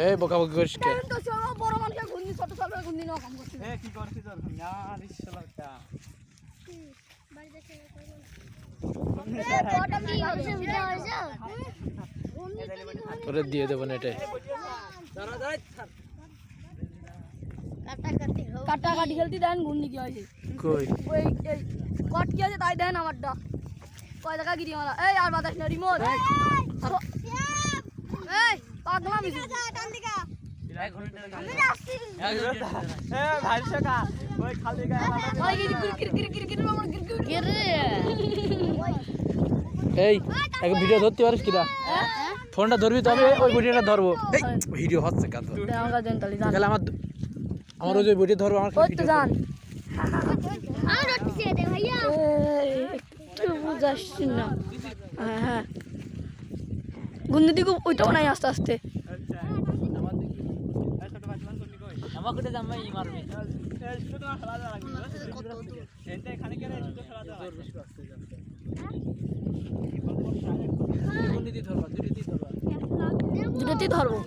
এই বকাবকি করিস কে? তো চলো বড় মানুষকে ঘুরনি ছোট ছোট ঘুরনি না কাম করছিস। কি করছিস তোর না রিসলাটা বাড়ি দেখে তোরে দিয়ে দেবো না এটাই। কাটাকাটি খেলতে দেন ঘুরনি কি হয়েছে কই ওই এই কট কি আছে তাই দেন আমারটা কয় টাকা গিরি মারা এই আর বাতাস না রিমোট এই পাগলা মিছু ভাই সকা ওই খালি গায়ে ওই কির কির কির কির আমার কির কির রে এই এক ভিডিও ধরতে পারিস কিনা? ফোনটা ধরবি তো আমি ওই ভিডিওটা ধরবো। এই ভিডিও হচ্ছে কাজ আমাকে দেন তালি জান তাহলে আমার ওই যে ভিডিও ধরবো আমার ওই তো জান আমি রটি ছেড়ে দে ভাইয়া একটু বুঝাস না হ্যাঁ হ্যাঁ গুন্দি দিকে ওইটাও নাই আস্তে আস্তে আমার কোটে জামাই মারবে শুধু না খেলা লাগবে এতে এখানে গেলে শুধু খেলা লাগবে দুটোতেই ধরবো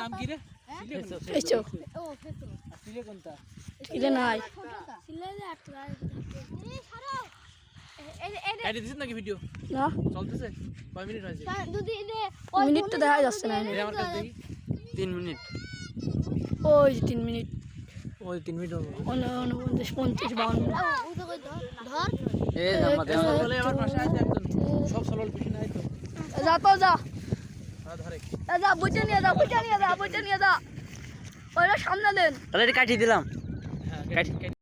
নাম কি রে? এসো এটা নাই কাটি দিছিস নাকি ভিডিও? না চলতেছে কয় মিনিট হয়েছে? মিনিট তো দেখা যাচ্ছে না এই আমার কাছে দেখি 3 মিনিট। ওই 3 মিনিট ওই 3 মিনিট হবে। 49 50 52 এই আমাদের বলে আমার পাশে আছে একজন সব সলল পিছনে নাই তো যা তো যা ধরে যা বুঝে নিয়ে যা বুঝে নিয়ে যা বুঝে নিয়ে যা ওইটা সামনে দেন অলরেডি কাটি দিলাম হ্যাঁ কাটি